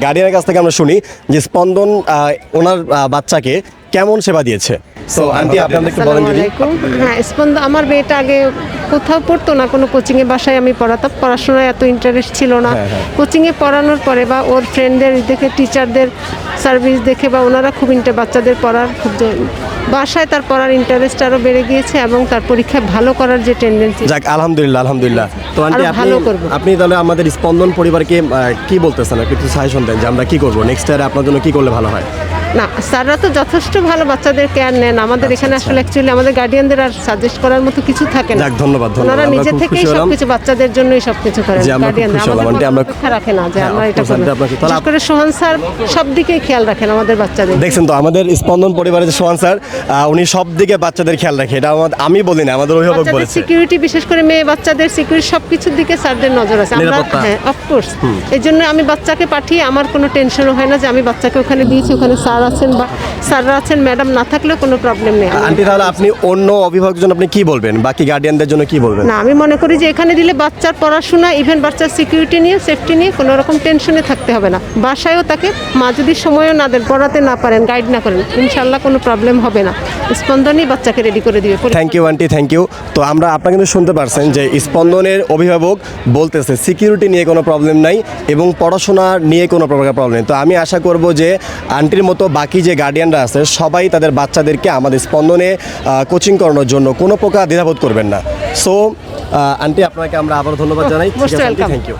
গার্ডিয়ানের কাছ থেকে আমরা শুনি যে স্পন্দন ওনার বাচ্চাকে কেমন সেবা দিয়েছে। সো আন্টি আপনি একটু বলেন যদি। হ্যাঁ, স্পন্দন আমার মেয়েটা আগে কোথাও পড়তো না, কোনো কোচিংয়ে, বাসায় আমি পড়াতাম, পড়াশোনায় এত ইন্টারেস্ট ছিল না। কোচিংয়ে পড়ানোর পরে বা ওর ফ্রেন্ডদের দেখে, টিচারদের সার্ভিস দেখে বা ওনারা খুব বাচ্চাদের পড়ার খুব বাসায় তার পড়ার ইন্টারেস্ট আরও বেড়ে গিয়েছে এবং তার পরীক্ষায় ভালো করার যে টেন্ডেন্সি। যাক আলহামদুলিল্লাহ আলহামদুলিল্লাহ। তো আন্টি আপনি তাহলে আমাদের স্পন্দন পরিবারকে কি বলতেছেন, একটু সাজেশন দেন যে আমরা কি করবো নেক্সট ইয়ারে, আপনার জন্য কি করলে ভালো হয়? না, স্যাররা তো যথেষ্ট ভালো বাচ্চাদের কেয়ার নেন। আমাদের এখানে আসলে অ্যাকচুয়ালি আমাদের গার্ডিয়ানদের আর সাজেস্ট করার মতো কিছু থাকে না। যাক ধন্যবাদ। ওনারা নিজে থেকেই সবকিছু বাচ্চাদের জন্যই সবকিছু করেন। গার্ডিয়ানরা আমাদের কথা রাখে না যে আমরা এটা করব। বিশেষ করে সোহান স্যার সব দিকেই খেয়াল রাখেন আমাদের বাচ্চাদের। দেখছেন তো আমাদের স্পন্দন পরিবারের যে সোহান স্যার, উনি সব দিকে বাচ্চাদের খেয়াল রাখে। এটা আমি বলি না, আমাদের অভিভাবক বলেছে। সিকিউরিটি, বিশেষ করে মেয়ে বাচ্চাদের সিকিউরিটি, সবকিছুর দিকে স্যারদের নজর আছে। আমরা হ্যাঁ অফকোর্স, এই জন্য আমি বাচ্চাকে পাঠিয়ে আমার কোনো টেনশনও হয় না যে আমি বাচ্চাকে ওখানে দিয়েছি, ওখানে স্যার আছেন বা স্যাররা আছেন, ম্যাডাম না থাকলেও কোনো প্রবলেম নেই। আন্টি তাহলে আপনি অন্য অভিভাবকদের জন্য আপনি কি বলবেন, বাকি গার্ডিয়ানদের জন্য কি বলবেন? না, আমি মনে করি যে এখানে দিলে বাচ্চার পড়াশোনা, ইভেন বাচ্চার সিকিউরিটি নিয়ে, সেফটি নিয়ে কোনো রকম টেনশনে থাকতে হবে না। বাসায়ও তাকে মা যদি সময়ও না দেন, পড়াতে না পারেন, গাইড না করেন, ইনশাল্লাহ কোনো প্রবলেম হবে না। স্পন্দনই বাচ্চাকে রেডি করে দিবে। Thank you aunty, thank you. তো আমরা আপনারা কিন্তু শুনতে পারছেন যে স্পন্দনের অভিভাবক বলতেছে সিকিউরিটি নিয়ে কোনো প্রবলেম নাই এবং পড়াশোনা নিয়ে কোনো প্রকার প্রবলেম নেই। তো আমি আশা করব যে আন্টির মতো বাকি যে গার্ডিয়ানরা আছে সবাই তাদের বাচ্চাদেরকে আমাদের স্পন্দনে কোচিং করানোর জন্য কোনো প্রকার দ্বিধাবোধ করবেন না। সো আন্টি আপনাকে আমরা আবার ধন্যবাদ জানাই। Most welcome. Thank you.